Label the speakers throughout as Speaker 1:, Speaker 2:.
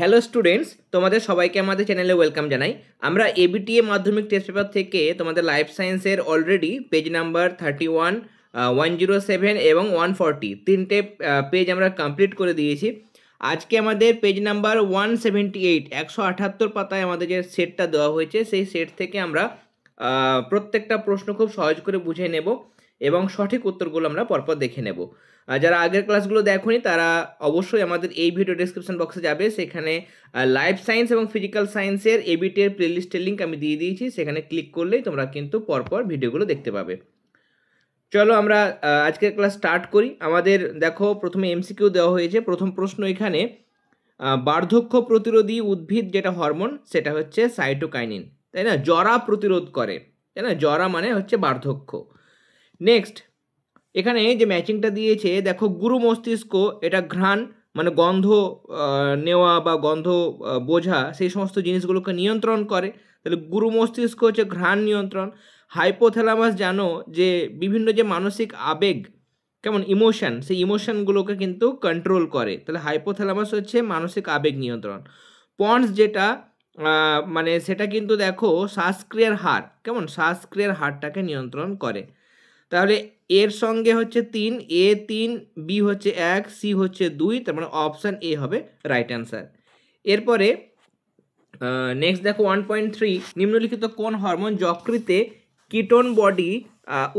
Speaker 1: Hello students, তোমাদের সবাইকে আমাদের চ্যানেলে ওয়েলকাম জানাই। আমরা এবিটিএ মাধ্যমিক টেস্ট পেপার থেকে তোমাদের লাইফ সায়েন্সের অলরেডি পেজ নাম্বার 31, 107 এবং 140 তিনটে পেজ আমরা কমপ্লিট করে দিয়েছি। আজকে আমাদের পেজ নাম্বার 178 178 পাতায় আমাদের যে সেটটা দেওয়া হয়েছে সেই সেট থেকে আমরা প্রত্যেকটা প্রশ্ন খুব সহজ করে বুঝে নেব এবং সঠিক উত্তরগুলো আমরা পরপর দেখে নেব। যারা আগের ক্লাসগুলো দেখোনি তারা অবশ্যই আমাদের এই ভিডিও ডেসক্রিপশন বক্সে যাবে, সেখানে লাইফ সায়েন্স এবং ফিজিক্যাল সায়েন্সের এবিটি এর প্লেলিস্টের লিঙ্ক আমি দিয়ে দিয়েছি, সেখানে ক্লিক করলেই তোমরা কিন্তু পরপর ভিডিওগুলো দেখতে পাবে। চলো আমরা আজকের ক্লাস স্টার্ট করি। আমাদের দেখো প্রথমে এমসিকিউ দেওয়া হয়েছে। প্রথম প্রশ্ন এখানে, বার্ধক্য প্রতিরোধী উদ্ভিদ যেটা হরমোন সেটা হচ্ছে সাইটোকাইনিন, তাই না? জরা প্রতিরোধ করে, তাই না? জরা মানে হচ্ছে বার্ধক্য। নেক্সট, এখানে যে ম্যাচিংটা দিয়েছে দেখো, গুরু মস্তিষ্ক এটা ঘ্রাণ মানে গন্ধ নেওয়া বা গন্ধ বোঝা সেই সমস্ত জিনিসগুলোকে নিয়ন্ত্রণ করে, তাহলে গুরু মস্তিষ্ক হচ্ছে ঘ্রাণ নিয়ন্ত্রণ। হাইপোথ্যালামাস জানো যে বিভিন্ন যে মানসিক আবেগ, কেমন ইমোশন, সেই ইমোশনগুলোকে কিন্তু কন্ট্রোল করে, তাহলে হাইপোথ্যালামাস হচ্ছে মানসিক আবেগ নিয়ন্ত্রণ। পন্স যেটা মানে সেটা কিন্তু দেখো শ্বাসক্রিয়ার হার, কেমন শ্বাসক্রিয়ার হারটাকে নিয়ন্ত্রণ করে। তাহলে এর সঙ্গে হচ্ছে 3, এ 3, বি হচ্ছে 1, সি হচ্ছে 2, তার মানে অপশান এ হবে রাইট অ্যান্সার। এরপরে নেক্সট দেখো 1.3, নিম্নলিখিত কোন হরমোন যকৃতে কিটোন বডি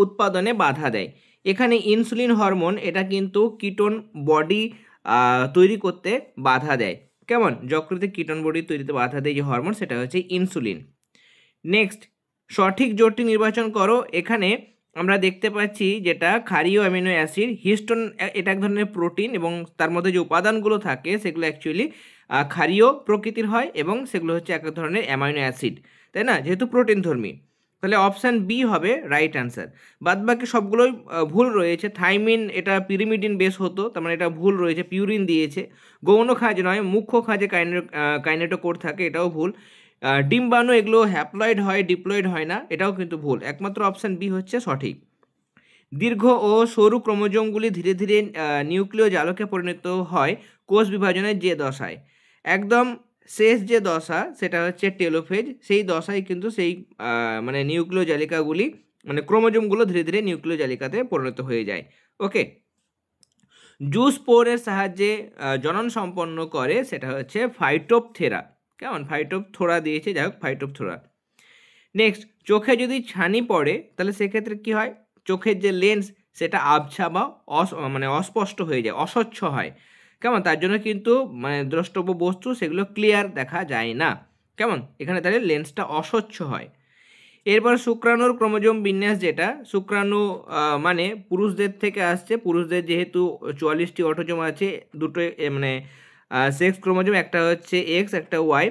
Speaker 1: উৎপাদনে বাধা দেয়? এখানে ইনসুলিন হরমোন এটা কিন্তু কিটোন বডি তৈরি করতে বাধা দেয়। কেমন? যকৃতে কিটোন বডি তৈরিতে বাধা দেয় যে হরমোন সেটা হচ্ছে ইনসুলিন। নেক্সট, সঠিক জোটটি নির্বাচন করো। এখানে আমরা দেখতে পাচ্ছি যেটা ক্ষারীয় অ্যামিনো অ্যাসিড, হিস্টোন এটা এক ধরনের প্রোটিন এবং তার মধ্যে যে উপাদানগুলো থাকে সেগুলো অ্যাকচুয়ালি ক্ষারীয় প্রকৃতির হয় এবং সেগুলো হচ্ছে এক ধরনের অ্যামাইনো অ্যাসিড, তাই না? যেহেতু প্রোটিন ধর্মী, তাহলে অপশান বি হবে রাইট অ্যান্সার। বাদবাকি সবগুলোই ভুল রয়েছে। থাইমিন এটা পিরিমিডিন বেস হতো, তার মানে এটা ভুল রয়েছে, পিউরিন দিয়েছে। গৌণ খাজ নয়, মুখ্য খাজে কাইনেটোকোর থাকে, এটাও ভুল। ডিম্বাণু এগুলো হ্যাপ্লয়েড হয়, ডিপ্লয়েড হয় না, এটাও কিন্তু ভুল। একমাত্র অপশান বি হচ্ছে সঠিক। দীর্ঘ ও সরু ক্রোমোজোমগুলি ধীরে ধীরে নিউক্লিয় জালকে পরিণত হয় কোষ বিভাজনের যে দশায়। একদম শেষ যে দশা সেটা হচ্ছে টেলোফেজ, সেই দশায় কিন্তু সেই মানে নিউক্লিয় জালিকাগুলি মানে ক্রোমোজোমগুলো ধীরে ধীরে নিউক্লিয় জালিকাতে পরিণত হয়ে যায়। ওকে, জুস্পোরের সাহায্যে জনন সম্পন্ন করে সেটা হচ্ছে ফাইটোপথেরা। কেমন? ফাইটোপথোরা দিয়েছে, যাই হোক ফাইটোপথোরা। নেক্সট, চোখে যদি ছানি পড়ে তাহলে সেক্ষেত্রে কি হয়? চোখের যে লেন্স সেটা আবছা বা মানে অস্পষ্ট হয়ে যায়, অস্বচ্ছ হয়। কেমন? তার জন্য কিন্তু মানে দ্রষ্টব্য বস্তু সেগুলো ক্লিয়ার দেখা যায় না। কেমন? এখানে তাহলে লেন্সটা অস্বচ্ছ হয়। এরপর শুক্রাণুর ক্রোমোজোম বিন্যাস, যেটা শুক্রাণু মানে পুরুষদের থেকে আসছে। পুরুষদের যেহেতু 44টি অটোজোম আছে, দুটো মানে সেক্স ক্রোমোজোম, একটা হচ্ছে এক্স একটা ওয়াই,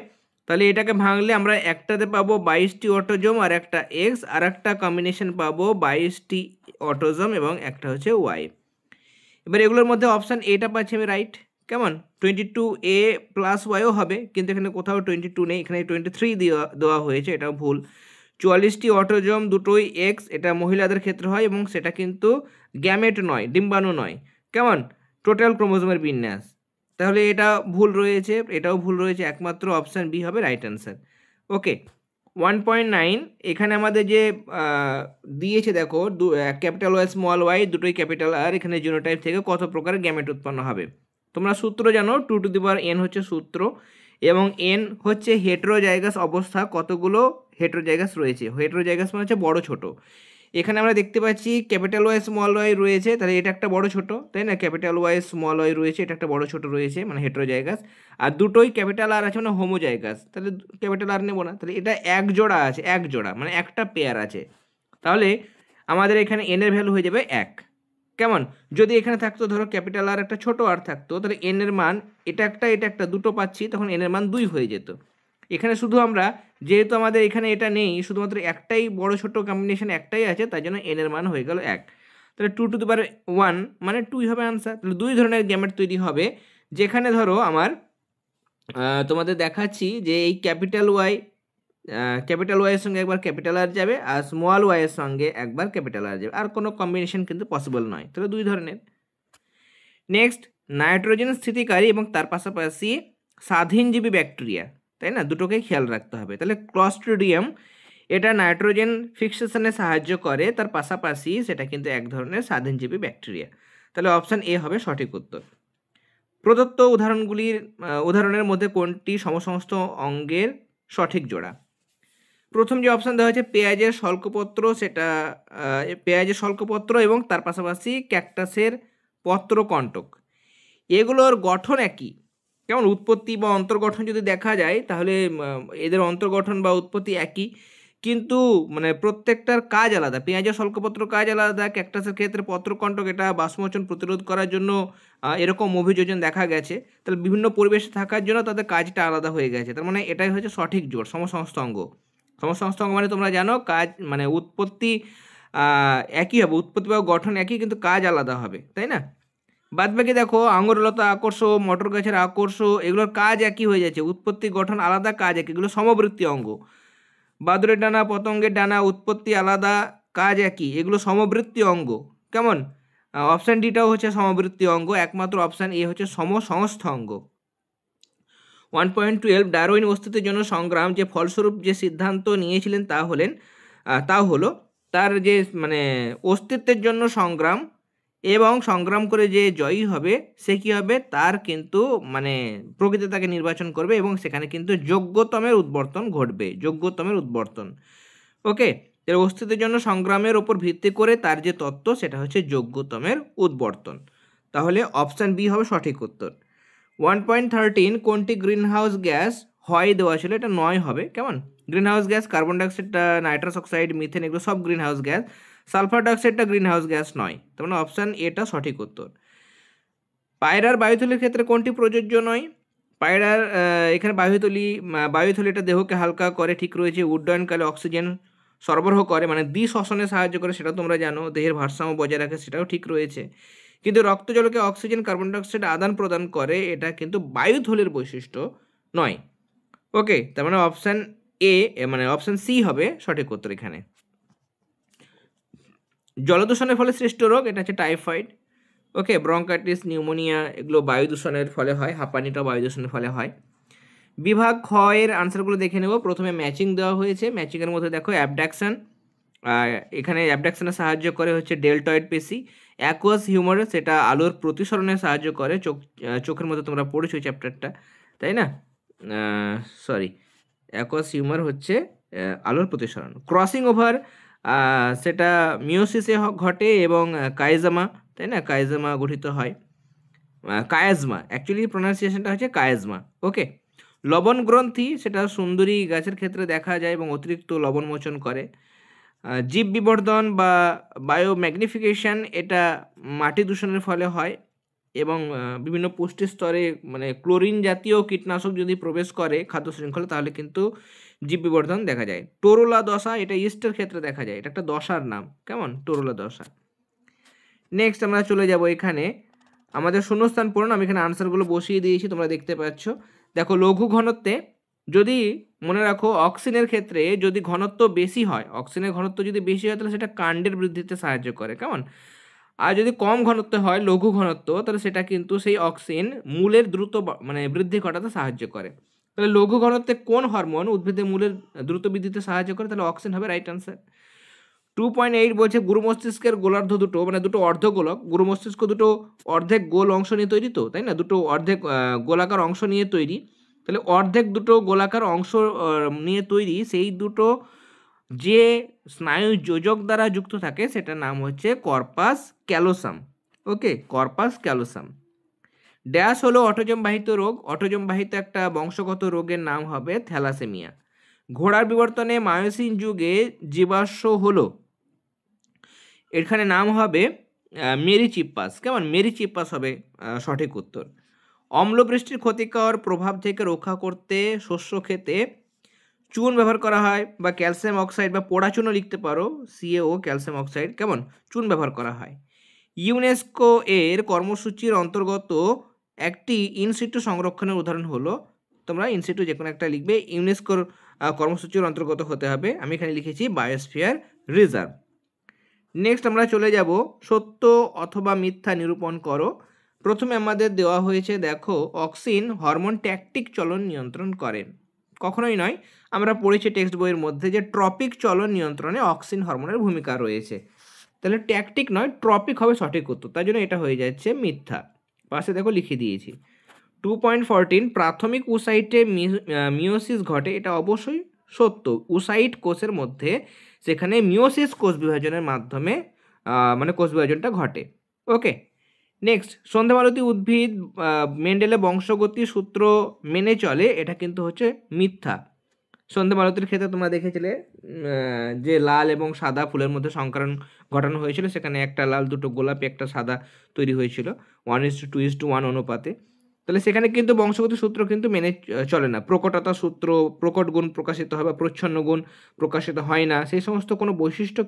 Speaker 1: তাহলে এটাকে ভাঙলে আমরা একটাতে পাবো 22টি অটোজোম আর একটা এক্স, আর একটা কম্বিনেশন পাবো 22টি অটোজোম এবং একটা হচ্ছে ওয়াই। এবার এগুলোর মধ্যে অপশান এটা পাচ্ছি আমি রাইট। কেমন? 22A প্লাস ওয়াইও হবে, কিন্তু এখানে কোথাও 22 নেই, এখানে 23 দেওয়া হয়েছে, এটাও ভুল। 44টি অটোজোম, দুটোই এক্স, এটা মহিলাদের ক্ষেত্রে হয় এবং সেটা কিন্তু গ্যামেট নয়, ডিম্বাণু নয়। কেমন? টোটাল ক্রোমোজোমের বিন্যাস, তাহলে এটা ভুল রয়েছে, এটাও ভুল রয়েছে, একমাত্র অপশান বি হবে রাইট অ্যান্সার। ওকে, 1.9, এখানে আমাদের যে দিয়েছে দেখো ক্যাপিটাল ওয়াই স্মল ওয়াই দুটোই ক্যাপিটাল আর, এখানে জিনোটাইপ থেকে কত প্রকারের গ্যামেট উৎপন্ন হবে? তোমরা সূত্র জানো, 2n হচ্ছে সূত্র এবং n হচ্ছে হেটেরোজাইগাস অবস্থা, কতগুলো হেটেরোজাইগাস রয়েছে। হেটেরোজাইগাস মানে হচ্ছে বড় ছোট। এখানে আমরা দেখতে পাচ্ছি ক্যাপিটাল ওয়াই স্মল ওয়াই রয়েছে, তাহলে এটা একটা বড় ছোট, তাই না? ক্যাপিটাল ওয়াই স্মল ওয়াই রয়েছে, এটা একটা বড় ছোট রয়েছে মানে হেটেরোজাইগাস। আর দুটোই ক্যাপিটাল আর আছে মানে হোমোজাইগাস, তাহলে ক্যাপিটাল আর নেবো না, তাহলে এটা এক জোড়া আছে, এক জোড়া মানে একটা পেয়ার আছে। তাহলে আমাদের এখানে n এর ভ্যালু হয়ে যাবে 1। কেমন? যদি এখানে থাকতো ধরো ক্যাপিটাল আর একটা ছোট আর থাকতো, তাহলে n এর মান এটা একটা দুটো পাচ্ছি, তখন n এর মান 2 হয়ে যেত। এখানে শুধু আমরা যেহেতু আমাদের এখানে এটা নেই, শুধুমাত্র একটাই বড় ছোট কম্বিনেশন একটাই আছে, তাই জন্য n এর মান হয়ে গেল 1। তাহলে 2 টু দি পাওয়ার 1 মানে 2 হবে আনসার। তাহলে দুই ধরনের গ্যামেট তৈরি হবে, যেখানে ধরো আমার তোমাদের দেখাচ্ছি যে এই ক্যাপিটাল ওয়াইয়ের সঙ্গে একবার ক্যাপিটাল আর যাবে আর স্মল ওয়াইয়ের সঙ্গে একবার ক্যাপিটাল আর যাবে, আর কোনো কম্বিনেশন কিন্তু পসিবল নয়, তাহলে দুই ধরনের। নেক্সট, নাইট্রোজেন স্থিতিকারী এবং তার পাশাপাশি স্বাধীনজীবী ব্যাকটেরিয়া, তাই না? দুটোকেই খেয়াল রাখতে হবে। তাহলে ক্লস্ট্রিডিয়াম এটা নাইট্রোজেন ফিক্সেশনে সাহায্য করে, তার পাশাপাশি সেটা কিন্তু এক ধরনের স্বাধীনজীবী ব্যাকটেরিয়া। তাহলে অপশান এ হবে সঠিক উত্তর। প্রদত্ত উদাহরণের মধ্যে কোনটি সমসমস্ত অঙ্গের সঠিক জোড়া? প্রথম যে অপশান দেওয়া হয়েছে পেঁয়াজের শল্কপত্র, সেটা পেঁয়াজের শল্কপত্র এবং তার পাশাপাশি ক্যাকটাসের পত্রকণ্টক, এগুলোর গঠন একই। কেমন উৎপত্তি বা অন্তর্গঠন যদি দেখা যায় তাহলে এদের অন্তর্গঠন বা উৎপত্তি একই, কিন্তু মানে প্রত্যেকটার কাজ আলাদা। পেঁয়াজের শল্কপত্র কাজ আলাদা, ক্যাকটাসের ক্ষেত্রে পত্রকণ্টক এটা বাষ্পমোচন প্রতিরোধ করার জন্য এরকম অভিযোজন দেখা গেছে। তাহলে বিভিন্ন পরিবেশে থাকার জন্য তাদের কাজটা আলাদা হয়ে গেছে। তার মানে এটাই হচ্ছে সঠিক জোড়, সমসমস্ত অঙ্গ। সমসমস্ত অঙ্গ মানে তোমরা জানো কাজ মানে উৎপত্তি একই হবে, উৎপত্তি বা গঠন একই, কিন্তু কাজ আলাদা হবে, তাই না? বাদবাকি দেখো আঙুরলতা আকর্ষ, মটর গাছের আকর্ষ, এগুলোর কাজ একই হয়ে যাচ্ছে, উৎপত্তি গঠন আলাদা, কাজ একই, এগুলো সমবৃত্তি অঙ্গ। বাদুড়ের ডানা, পতঙ্গের ডানা, উৎপত্তি আলাদা, কাজ একই, এগুলো সমবৃত্তি অঙ্গ। কেমন? অপশান ডিটাও হচ্ছে সমবৃত্তি অঙ্গ, একমাত্র অপশান এ হচ্ছে সমসংস্থ অঙ্গ। 1.12 ডারউইন অস্তিত্বের জন্য সংগ্রাম, যে ফলস্বরূপ যে সিদ্ধান্ত নিয়েছিলেন তা হলো তার যে মানে অস্তিত্বের জন্য সংগ্রাম, এবং সংগ্রাম করে যে জয়ী হবে সে কী হবে, তার কিন্তু মানে প্রকৃতি তাকে নির্বাচন করবে এবং সেখানে কিন্তু যোগ্যতমের উদ্বর্তন ঘটবে, যোগ্যতমের উদ্বর্তন। ওকে, এর অস্তিত্বের জন্য সংগ্রামের ওপর ভিত্তি করে তার যে তত্ত্ব সেটা হচ্ছে যোগ্যতমের উদ্বর্তন। তাহলে অপশান বি হবে সঠিক উত্তর। 1.13 কোনটি গ্রিনহাউস গ্যাস হয় দেওয়া ছিল, এটা 9 হবে। কেমন? Greenhouse gas carbon dioxide, nitrous oxide, methane, এগুলো সব গ্রিনহাউস গ্যাস। সালফার ডাইঅক্সাইডটা গ্রিনহাউস গ্যাস নয়, তার মানে অপশান এটা সঠিক উত্তর। পায়রার বায়ুথলির ক্ষেত্রে কোনটি প্রযোজ্য নয়? পায়রার এখানে বায়ুথলিটা দেহকে হালকা করে, ঠিক রয়েছে। উড্ডয়নকালে অক্সিজেন সরবরাহ করে, মানে দ্বিশ্বসনে সাহায্য করে, সেটা তোমরা জানো। দেহের ভারসাম্য বজায় রাখে, সেটাও ঠিক রয়েছে। কিন্তু রক্তজলকে অক্সিজেন কার্বন ডাইঅক্সাইড আদান প্রদান করে, এটা কিন্তু বায়ুথলির বৈশিষ্ট্য নয়। ওকে, তার মানে অপশান এ মানে অপশান সি হবে সঠিক উত্তর এখানে। জলদূষণের ফলে সৃষ্ট রোগ, এটা হচ্ছে টাইফয়েড। ওকে, ব্রঙ্কাইটিস, নিউমোনিয়া, এগুলো বায়ু দূষণের ফলে হয়। হাঁপানিটাও বায়ু দূষণের ফলে হয়। বিভাগ খ এর আনসারগুলো দেখে নেব। প্রথমে ম্যাচিং দেওয়া হয়েছে, ম্যাচিংয়ের মধ্যে দেখো অ্যাবডাকশন, এখানে অ্যাবডাকশনে সাহায্য করে হচ্ছে ডেল্টয়েড পেশি। অ্যাকুয়াস হিউমার, সেটা আলোর প্রতিসরণে সাহায্য করে। চোখের মধ্যে তোমরা পড়েছো এই চ্যাপ্টারটা, তাই না? সরি, অ্যাকুয়াস হিউমার হচ্ছে আলোর প্রতিসরণ। ক্রসিং ওভার, সেটা মিওসিসে ঘটে এবং কাইজামা, তাই না? কাইজামা গঠিত হয়। কায়াজমা, অ্যাকচুয়ালি প্রোনাউন্সিয়েশনটা হচ্ছে কায়াজমা। ওকে, লবণ গ্রন্থি, সেটা সুন্দরী গাছের ক্ষেত্রে দেখা যায় এবং অতিরিক্ত লবণ মোচন করে। জীব বিবর্ধন বা বায়োম্যাগনিফিকেশন, এটা মাটি দূষণের ফলে হয় এবং বিভিন্ন পুষ্টি স্তরে মানে ক্লোরিন জাতীয় কীটনাশক যদি প্রবেশ করে খাদ্য শৃঙ্খলা, তাহলে কিন্তু জীব বিবর্ধন দেখা যায়। টোরোলা দশা, এটা ইস্টের ক্ষেত্রে দেখা যায়, এটা একটা দশার নাম। কেমন? টোরোলা দশা। নেক্সট আমরা চলে যাব এখানে আমাদের শূন্যস্থান পূরণ। আমি এখানে আনসারগুলো বসিয়ে দিয়েছি, তোমরা দেখতে পাচ্ছ। দেখো, লঘু ঘনত্বে যদি মনে রাখো অক্সিজেনের ক্ষেত্রে যদি ঘনত্ব বেশি হয়, অক্সিজেনের ঘনত্ব যদি বেশি হয় তাহলে সেটা কাণ্ডের বৃদ্ধিতে সাহায্য করে। কেমন? আর যদি কম ঘনত্ব হয়, লঘু ঘনত্ব, তাহলে সেটা কিন্তু সেই অক্সিজেন মূলের দ্রুত মানে বৃদ্ধি ঘটাতে সাহায্য করে। তাহলে লঘু ঘনত্বে কোন হরমোন উদ্ভিদের মূলের দ্রুত বৃদ্ধিতে সাহায্য করে? তাহলে অক্সিজেন হবে রাইট আনসার। 2.8 বলছে গুরু মস্তিষ্কের গোলার্ধ দুটো, মানে দুটো অর্ধগোলক। গুরু মস্তিষ্ক দুটো অর্ধেক গোল অংশ নিয়ে তৈরি, তো তাই না? দুটো অর্ধেক গোলাকার অংশ নিয়ে তৈরি। তাহলে অর্ধেক দুটো গোলাকার অংশ নিয়ে তৈরি, সেই দুটো যে স্নায়ু যোজক দ্বারা যুক্ত থাকে সেটার নাম হচ্ছে কর্পাস ক্যালোসাম। ওকে, কর্পাস ক্যালোসাম। ড্যাশ হলো অটোজম বাহিত রোগ, অটোজম বাহিত একটা বংশগত রোগের নাম হবে থ্যালাসেমিয়া। ঘোড়ার বিবর্তনে মায়োসিন যুগে জীবাশ্ম হলো, এখানে নাম হবে মেরিচিপ্পাস। কেমন? মেরিচিপ্পাস হবে সঠিক উত্তর। অম্লবৃষ্টির ক্ষতিকর প্রভাব থেকে রক্ষা করতে শস্য খেতে চুন ব্যবহার করা হয়, বা ক্যালসিয়াম অক্সাইড বা পোড়া চুনও লিখতে পারো, CaO ক্যালসিয়াম অক্সাইড। কেমন? চুন ব্যবহার করা হয়। ইউনেস্কো এর কর্মসূচির অন্তর্গত একটি ইনসিটু সংরক্ষণের উদাহরণ হলো, তোমরা ইনসিটু যে কোনো একটা লিখবে, ইউনেস্কোর কর্মসূচির অন্তর্গত হতে হবে। আমি এখানে লিখেছি বায়োস্ফিয়ার রিজার্ভ। নেক্সট আমরা চলে যাব সত্য অথবা মিথ্যা নিরূপণ করো। প্রথমে আমাদের দেওয়া হয়েছে, দেখো, অক্সিন হরমোন ট্যাকটিক চলন নিয়ন্ত্রণ করেন। কখনোই নয়, আমরা পড়েছি টেক্সট বইয়ের মধ্যে যে ট্রপিক চলন নিয়ন্ত্রণে অক্সিন হরমোনের ভূমিকা রয়েছে। তাহলে ট্যাকটিক নয়, ট্রপিক হবে সঠিক উত্তর, তাই জন্য এটা হয়ে যাচ্ছে মিথ্যা। পাশে দেখো লিখে দিয়েছি। 2.14 প্রাথমিক উসাইটে মিওসিস ঘটে, এটা অবশ্যই সত্য। উসাইট কোষের মধ্যে সেখানে মিওসিস কোষ বিভাজনের মাধ্যমে মানে কোষ বিভাজনটা ঘটে। ওকে, নেক্সট, সন্ধ্যামালতী উদ্ভিদ মেন্ডেলে বংশগতি সূত্র মেনে চলে, এটা কিন্তু হচ্ছে মিথ্যা। সন্ধ্যামালতীর ক্ষেত্রে তোমরা দেখেছিলে যে লাল এবং সাদা ফুলের মধ্যে সংকরণ ঘটানো হয়েছিল, সেখানে একটা লাল, দুটো গোলাপি, একটা সাদা তৈরি হয়েছিল 1:2:1 অনুপাতে। তাহলে সেখানে কিন্তু বংশগত সূত্র কিন্তু মেনে চলে না। প্রকটতা সূত্র, প্রকট গুণ প্রকাশিত হয় বা প্রচ্ছন্ন গুণ প্রকাশিত হয় না, সেই সমস্ত কোনো বৈশিষ্ট্য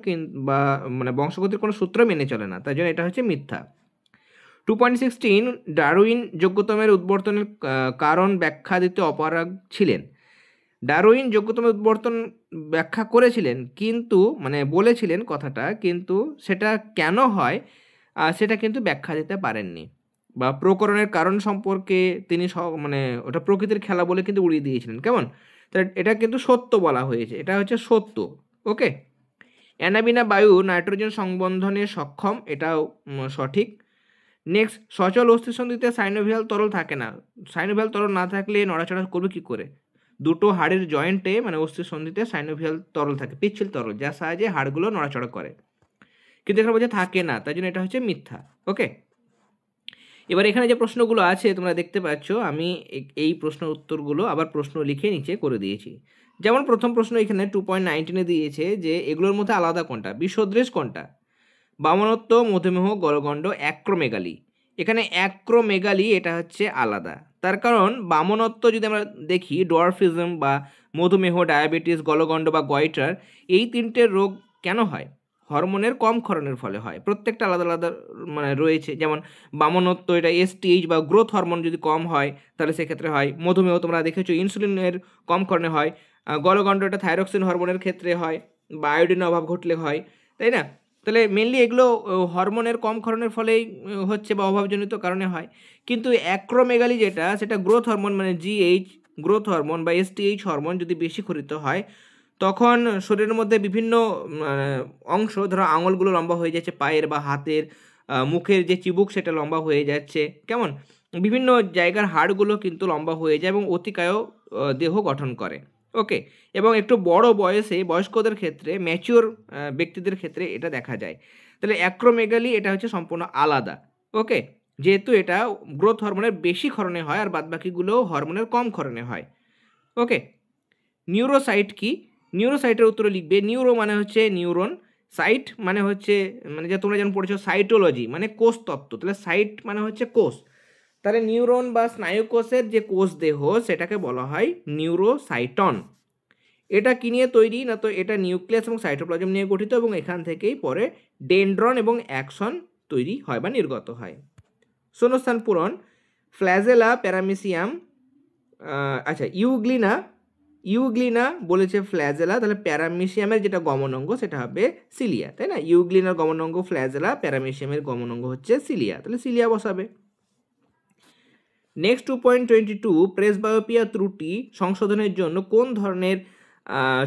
Speaker 1: বা মানে বংশগতির কোনো সূত্র মেনে চলে না, তাই জন্য এটা হচ্ছে মিথ্যা। 2.16 ডারউইন যোগ্যতমের উদ্বর্তনের কারণ ব্যাখ্যা দিতে অপারগ ছিলেন। ডারউইন যোগ্যতমের উদ্বর্তন ব্যাখ্যা করেছিলেন, কিন্তু মানে বলেছিলেন কথাটা, কিন্তু সেটা কেন হয় সেটা কিন্তু ব্যাখ্যা দিতে পারেননি, বা প্রকরণের কারণ সম্পর্কে তিনি মানে ওটা প্রকৃতির খেলা বলে কিন্তু উড়িয়ে দিয়েছিলেন। কেমন? তাহলে এটা কিন্তু সত্য বলা হয়েছে, এটা হচ্ছে সত্য। ওকে, অ্যানাবিনা বায়ু নাইট্রোজেন সংবন্ধনে সক্ষম, এটাও সঠিক। নেক্সট, সচল অস্থিসন্ধিতে সাইনোভিয়াল তরল থাকে না। সাইনোভিয়াল তরল না থাকলে নড়াচড়া করবে কি করে? দুটো হাড়ের জয়েন্টে মানে অস্থিসন্ধিতে সাইনোভিয়াল তরল থাকে, পিচ্ছিল তরল, যার সাহায্যে হাড়গুলো নড়াচড়া করে, কিন্তু এখানে বলছে থাকে না, তাই জন্য এটা হচ্ছে মিথ্যা। ওকে, এবার এখানে যে প্রশ্নগুলো আছে তোমরা দেখতে পাচ্ছ, আমি এই প্রশ্নের উত্তরগুলো আবার প্রশ্ন লিখে নিচে করে দিয়েছি। যেমন প্রথম প্রশ্ন এখানে 2.19 দিয়েছে যে এগুলোর মধ্যে আলাদা কোনটা, বিসদৃশ কোনটা? বামনত্ব, মধুমেহ, গলগণ্ড, অ্যাক্রোমেগালি। এখানে অ্যাক্রোমেগালি এটা হচ্ছে আলাদা, তার কারণ বামনত্ব যদি আমরা দেখি, ডোয়ার্ফিজম বা মধুমেহ, ডায়াবেটিস, গলগণ্ড বা গয়টার, এই তিনটে রোগ কেন হয়? হরমোনের কম ক্ষরণের ফলে হয়। প্রত্যেকটা আলাদা আলাদা মানে রয়েছে। যেমন বামনত্ব, এটা এসটিএইচ বা গ্রোথ হরমোন যদি কম হয় তাহলে সেক্ষেত্রে হয়। মধুমেহ তোমরা দেখেছো ইনসুলিনের কম ক্ষরণে হয়। গলগণ্ড এটা থাইরক্সিন হরমোনের ক্ষেত্রে হয়, বা আয়োডিনের অভাব ঘটলে হয়, তাই না? তাহলে মেনলি এগুলো হরমোনের কম ক্ষরণের ফলেই হচ্ছে বা অভাবজনিত কারণে হয়। কিন্তু অ্যাক্রোমেগালি যেটা, সেটা গ্রোথ হরমোন মানে জিএইচ গ্রোথ হরমোন বা এসটিএইচ হরমোন যদি বেশি ক্ষরিত হয়, তখন শরীরের মধ্যে বিভিন্ন অংশ, ধরো আঙুলগুলো লম্বা হয়ে যাচ্ছে পায়ের বা হাতের, মুখের যে চিবুক সেটা লম্বা হয়ে যাচ্ছে, কেমন, বিভিন্ন জায়গার হাড়গুলো কিন্তু লম্বা হয়ে যায় এবং অতিকায় দেহ গঠন করে। ওকে, এবং একটু বড় বয়সে বয়স্কদের ক্ষেত্রে, ম্যাচিওর ব্যক্তিদের ক্ষেত্রে এটা দেখা যায়। তাহলে অ্যাক্রোমেগালি এটা হচ্ছে সম্পূর্ণ আলাদা। ওকে, যেহেতু এটা গ্রোথ হরমোনের বেশি ক্ষরণে হয় আর বাদবাকিগুলো হরমোনের কম ক্ষরণে হয়। ওকে, নিউরোসাইট কি? নিউরোসাইটের উত্তরে লিখবে, নিউরো মানে হচ্ছে নিউরন, সাইট মানে হচ্ছে মানে যে তোমরা যেমন পড়েছো সাইটোলজি মানে কোষ তত্ত্ব, তাহলে সাইট মানে হচ্ছে কোষ। তাহলে নিউরন বা স্নায়ু কোষের যে কোষ দেহ সেটাকে বলা হয় নিউরোসাইটন। এটা কি নিয়ে তৈরি না, তো এটা নিউক্লিয়াস এবং সাইটোপ্লাজম নিয়ে গঠিত, এবং এখান থেকেই পরে ডেনড্রন এবং অ্যাক্সন তৈরি হয় বা নির্গত হয়। শূন্যস্থান পূরণ, ফ্ল্যাজেলা, প্যারামিসিয়াম, আচ্ছা ইউগ্লিনা বলেছে ফ্ল্যাজেলা, তাহলে প্যারামিসিয়ামের যেটা গমনাঙ্গ সেটা হবে সিলিয়া, তাই না? ইউগ্লিনার গমনাঙ্গ ফ্ল্যাজেলা, প্যারামিসিয়ামের গমনাঙ্গ হচ্ছে সিলিয়া, তাহলে সিলিয়া বসাবে। নেক্সট 2.22 প্রেসবায়োপিয়া ত্রুটি সংশোধনের জন্য কোন ধরনের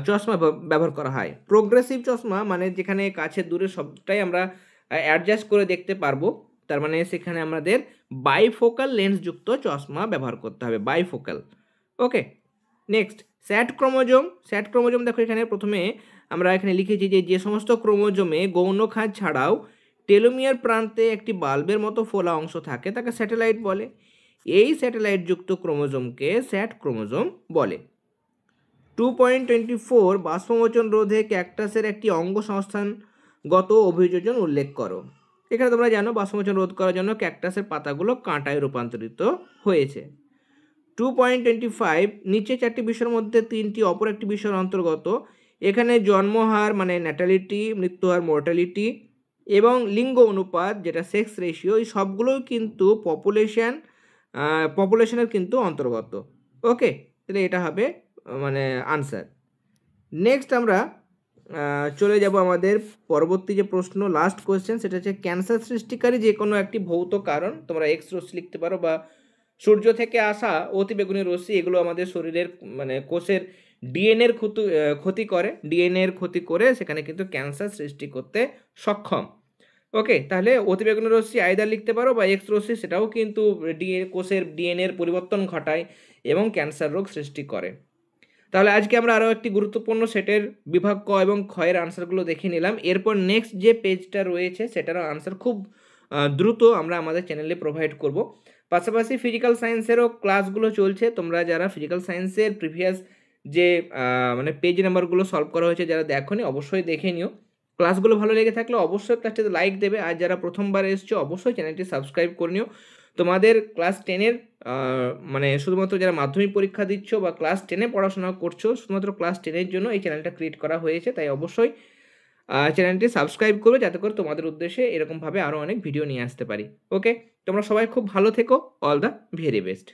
Speaker 1: চশমা ব্যবহার করা হয়? প্রোগ্রেসিভ চশমা মানে যেখানে কাছে দূরে সবটাই আমরা অ্যাডজাস্ট করে দেখতে পারবো, তার মানে সেখানে আমাদের বাইফোকাল লেন্সযুক্ত চশমা ব্যবহার করতে হবে, বাইফোকাল। ওকে, নেক্সট স্যাট ক্রোমোজোম দেখো, এখানে প্রথমে আমরা এখানে লিখেছি যে সমস্ত ক্রোমোজোমে গৌণ খাঁজ ছাড়াও টেলোমিয়ার প্রান্তে একটি বাল্বের মতো ফোলা অংশ থাকে তাকে স্যাটেলাইট বলে। এই স্যাটেলাইটযুক্ত ক্রোমোজোমকে স্যাট ক্রোমোজোম বলে। 2.24 বাষ্পমোচন রোধে ক্যাকটাসের একটি অঙ্গ সংস্থানগত অভিযোজন উল্লেখ করো। এখানে তোমরা জানো বাষ্পমোচন রোধ করার জন্য ক্যাকটাসের পাতাগুলো কাঁটায় রূপান্তরিত হয়েছে। 2.25 নিচে চারটি বিষয়ের মধ্যে তিনটি অপর একটি বিষয়ের অন্তর্গত। এখানে জন্মহার মানে ন্যাটালিটি, মৃত্যুহার মর্টালিটি, এবং লিঙ্গ অনুপাত যেটা সেক্স রেশিও, এই সবগুলোই কিন্তু পপুলেশনের কিন্তু অন্তর্গত। ওকে, তাহলে এটা হবে মানে আনসার। নেক্সট আমরা চলে যাব আমাদের পরবর্তী যে প্রশ্ন, লাস্ট কোয়েশ্চেন, সেটা হচ্ছে ক্যান্সার সৃষ্টিকারী যে কোনো একটি ভৌত কারণ, তোমরা এক্স রশ্মি লিখতে পারো বা সূর্য থেকে আসা অতিবেগুনি রশ্মি, এগুলো আমাদের শরীরের মানে কোষের ডিএনএর ক্ষতি করে, ডিএনএর ক্ষতি করে সেখানে কিন্তু ক্যান্সার সৃষ্টি করতে সক্ষম। ওকে, তাহলে অতিবেগুনি রশ্মি আয়দার লিখতে পারো বা এক্স রশ্মি, সেটাও কিন্তু কোষের ডিএনএর পরিবর্তন ঘটায় এবং ক্যান্সার রোগ সৃষ্টি করে। তাহলে আজকে আমরা আরও একটি গুরুত্বপূর্ণ সেটের বিভাগ ক এবং ক্ষয়ের আনসারগুলো দেখে নিলাম। এরপর নেক্সট যে পেজটা রয়েছে সেটারও আনসার খুব দ্রুত আমরা আমাদের চ্যানেলে প্রোভাইড করব। পাশাপাশি ফিজিক্যাল সায়েন্সেরও ক্লাসগুলো চলছে, তোমরা যারা ফিজিক্যাল সায়েন্সের প্রিভিয়াস যে মানে পেজ নাম্বারগুলো সলভ করা হয়েছে যারা দেখোনি অবশ্যই দেখে নিও। ক্লাসগুলো ভালো লেগে থাকলে অবশ্যই ক্লাসটিতে লাইক দেবে, আর যারা প্রথমবার এসছো অবশ্যই চ্যানেলটি সাবস্ক্রাইব করে নিও। তোমাদের ক্লাস 10-এর মানে শুধুমাত্র যারা মাধ্যমিক পরীক্ষা দিচ্ছ বা ক্লাস 10-এ পড়াশোনা করছো, শুধুমাত্র ক্লাস 10-এর জন্য এই চ্যানেলটা ক্রিয়েট করা হয়েছে, তাই অবশ্যই চ্যানেলটি সাবস্ক্রাইব করবে যাতে করে তোমাদের উদ্দেশ্যে এরকমভাবে আরও অনেক ভিডিও নিয়ে আসতে পারি। ওকে, তোমরা সবাই খুব ভালো থেকো। All the very best.